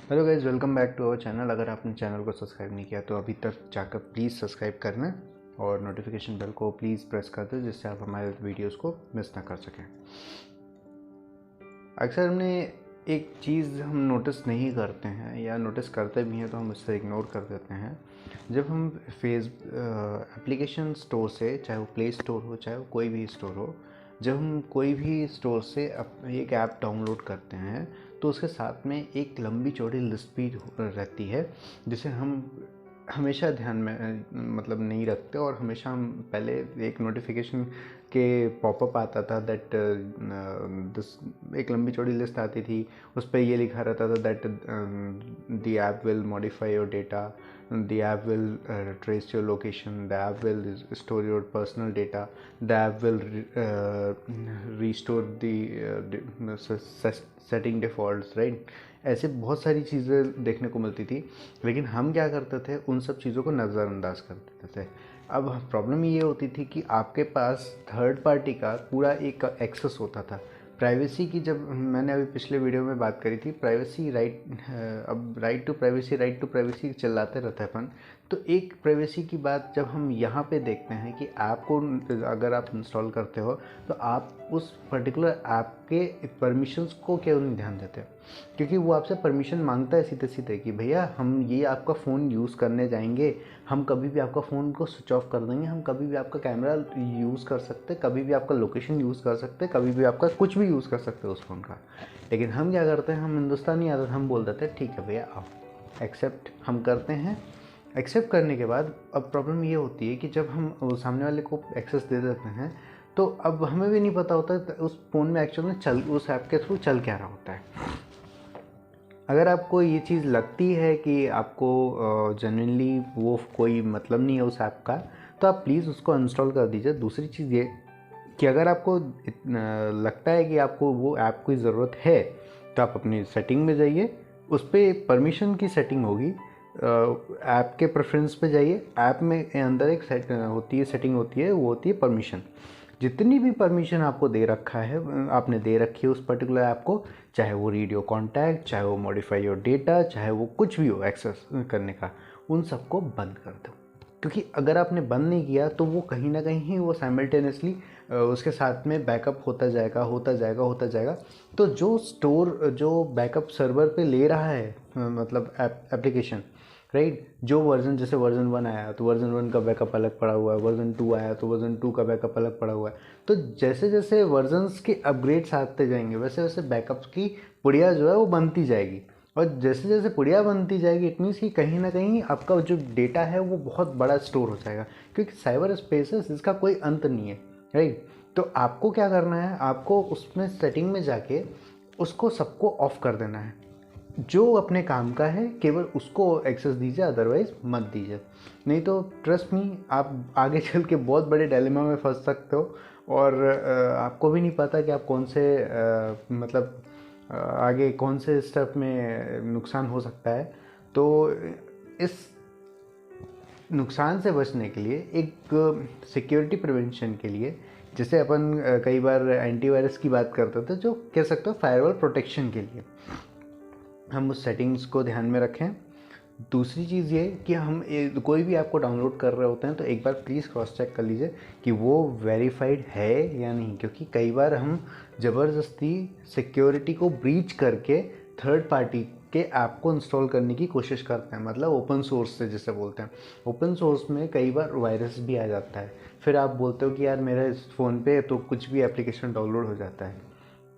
Hello guys, welcome back to our channel. अगर आपने channel को सब्सक्राइब नहीं किया तो अभी तक जाकर प्लीज़ सब्सक्राइब करना और नोटिफिकेशन बेल को प्लीज़ प्रेस कर दो, जिससे आप हमारे वीडियोस को मिस ना कर सकें। अक्सर हमने एक चीज़ हम नोटिस नहीं करते हैं, या नोटिस करते भी हैं तो हम उससे इग्नोर कर देते हैं। जब हम एप्लीकेशन स्टोर से, चाहे वो प्ले स्टोर हो चाहे वो कोई भी स्टोर हो, जब हम कोई भी स्टोर से एक ऐप डाउनलोड करते हैं तो उसके साथ में एक लंबी चौड़ी लिस्ट भी रहती है, जिसे हम हमेशा ध्यान में मतलब नहीं रखते। और हमेशा हम पहले एक नोटिफिकेशन के पॉपअप आता था दैट दिस, एक लंबी चौड़ी लिस्ट आती थी, उस पर ये लिखा रहता था that the app will modify your data, the app will trace your location, the app will store your personal data, the app will restore the setting defaults, right. ऐसे बहुत सारी चीज़ें देखने को मिलती थी, लेकिन हम क्या करते थे, उन सब चीज़ों को नज़रअंदाज कर देते थे। अब प्रॉब्लम ये होती थी कि आपके पास थर्ड पार्टी का पूरा एक एक्सेस होता था प्राइवेसी की। जब मैंने अभी पिछले वीडियो में बात करी थी प्राइवेसी राइट, अब राइट टू प्राइवेसी चिल्लाते रहते हैं अपन। तो एक प्राइवेसी की बात जब हम यहाँ पे देखते हैं कि ऐप को अगर आप इंस्टॉल करते हो तो आप उस पर्टिकुलर ऐप के परमिशंस को क्यों नहीं ध्यान देते, क्योंकि वो आपसे परमिशन मांगता है सीधे सीधे कि भैया हम ये आपका फ़ोन यूज़ करने जाएंगे, हम कभी भी आपका फ़ोन को स्विच ऑफ कर देंगे, हम कभी भी आपका कैमरा यूज़ कर सकते, कभी भी आपका लोकेशन यूज़ कर सकते, कभी भी आपका कुछ भी यूज़ कर सकते उस फ़ोन का। लेकिन हम क्या करते हैं, हम हिंदुस्तानी आदत, हम बोल देते हैं ठीक है भैया आओ, एक्सेप्ट हम करते हैं। एक्सेप्ट करने के बाद अब प्रॉब्लम ये होती है कि जब हम सामने वाले को एक्सेस दे देते हैं तो अब हमें भी नहीं पता होता उस फ़ोन में एक्चुअल में उस ऐप के थ्रू चल क्या रहा होता है। अगर आपको ये चीज़ लगती है कि आपको जेन्युइनली वो कोई मतलब नहीं है उस ऐप का, तो आप प्लीज़ उसको अनइंस्टॉल कर दीजिए। दूसरी चीज़ ये कि अगर आपको लगता है कि आपको वो ऐप की ज़रूरत है, तो आप अपनी सेटिंग में जाइए, उस पर परमिशन की सेटिंग होगी, ऐप के प्रेफरेंस पे जाइए, ऐप में अंदर एक सेटिंग होती है, वो होती है परमिशन। जितनी भी परमिशन आपको दे रखा है, आपने दे रखी है उस पर्टिकुलर ऐप को, चाहे वो रीड योर कॉन्टैक्ट, चाहे वो मॉडिफाई योर डेटा, चाहे वो कुछ भी हो एक्सेस करने का, उन सबको बंद कर दो। क्योंकि अगर आपने बंद नहीं किया तो वो कहीं ना कहीं वो साइमल्टेनियसली उसके साथ में बैकअप होता जाएगा होता जाएगा होता जाएगा। तो जो बैकअप सर्वर पे ले रहा है, मतलब एप्लीकेशन, राइट, जो वर्जन, जैसे वर्जन 1 आया तो वर्जन 1 का बैकअप अलग पड़ा हुआ है, वर्जन 2 आया तो वर्जन 2 का बैकअप अलग पड़ा हुआ है। तो जैसे जैसे वर्जन्स के अपग्रेड्स आते जाएंगे वैसे वैसे बैकअप्स की पुड़िया जो है वो बनती जाएगी। और जैसे जैसे पुड़िया बनती जाएगी, इट मीन्स कि कहीं ना कहीं आपका जो डेटा है वो बहुत बड़ा स्टोर हो जाएगा, क्योंकि साइबर स्पेसेस इसका कोई अंत नहीं है, राइट। तो आपको क्या करना है, आपको उसमें सेटिंग में जाके उसको सबको ऑफ कर देना है। जो अपने काम का है केवल उसको एक्सेस दीजिए, अदरवाइज मत दीजिए। नहीं तो ट्रस्ट मी, आप आगे चल के बहुत बड़े डायलेमा में फंस सकते हो, और आपको भी नहीं पता कि आप कौन से मतलब आगे कौन से स्टेप में नुकसान हो सकता है। तो इस नुकसान से बचने के लिए एक सिक्योरिटी प्रिवेंशन के लिए, जैसे अपन कई बार एंटीवायरस की बात करते थे, जो कह सकते हो फायरवॉल प्रोटेक्शन के लिए हम उस सेटिंग्स को ध्यान में रखें। दूसरी चीज़ ये कि हम कोई भी ऐप को डाउनलोड कर रहे होते हैं तो एक बार प्लीज़ क्रॉस चेक कर लीजिए कि वो वेरीफाइड है या नहीं, क्योंकि कई बार हम ज़बरदस्ती सिक्योरिटी को ब्रीच करके थर्ड पार्टी के ऐप को इंस्टॉल करने की कोशिश करते हैं, मतलब ओपन सोर्स से जिसे बोलते हैं। ओपन सोर्स में कई बार वायरस भी आ जाता है, फिर आप बोलते हो कि यार मेरा इस फ़ोन पे तो कुछ भी एप्लीकेशन डाउनलोड हो जाता है,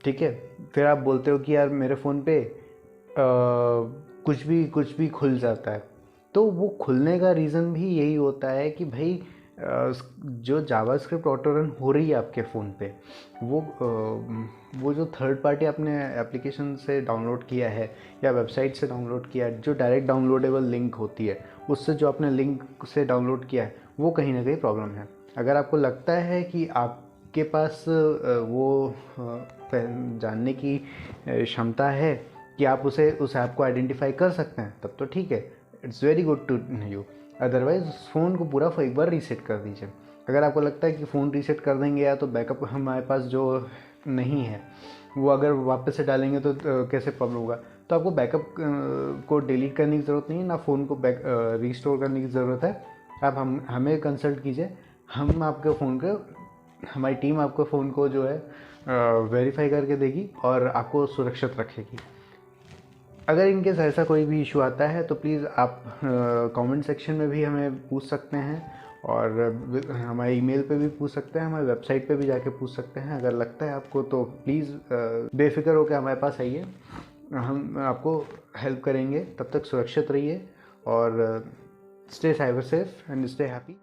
ठीक है। फिर आप बोलते हो कि यार मेरे फ़ोन पे कुछ भी खुल जाता है। तो वो खुलने का रीज़न भी यही होता है कि भाई जो जावास्क्रिप्ट ऑटो रन हो रही है आपके फ़ोन पे, वो जो थर्ड पार्टी आपने एप्लीकेशन से डाउनलोड किया है या वेबसाइट से डाउनलोड किया है, जो डायरेक्ट डाउनलोडेबल लिंक होती है, उससे जो आपने लिंक से डाउनलोड किया है, वो कहीं ना कहीं प्रॉब्लम है। अगर आपको लगता है कि आपके पास वो जानने की क्षमता है कि आप उस ऐप को आइडेंटिफाई कर सकते हैं, तब तो ठीक है, it's very good to you. Otherwise उस फ़ोन को पूरा एक बार रीसेट कर दीजिए। अगर आपको लगता है कि फ़ोन रीसेट कर देंगे या तो बैकअप हमारे पास जो नहीं है, वो अगर वापस से डालेंगे तो कैसे प्रॉब्लम होगा। तो आपको बैकअप को डिलीट करने की ज़रूरत नहीं है, ना फ़ोन को रीस्टोर करने की ज़रूरत है। आप हमें कंसल्ट कीजिए, हम आपके फ़ोन को, हमारी टीम आपके फ़ोन को जो है वेरीफाई करके देगी और आपको सुरक्षित रखेगी। अगर इनकेस ऐसा कोई भी इशू आता है तो प्लीज़ आप कमेंट सेक्शन में भी हमें पूछ सकते हैं, और हमारे ईमेल पे भी पूछ सकते हैं, हमारे वेबसाइट पे भी जाके पूछ सकते हैं। अगर लगता है आपको तो प्लीज़ बेफिक्र होकर हमारे पास आइए, हम आपको हेल्प करेंगे। तब तक सुरक्षित रहिए और stay cyber safe and stay happy.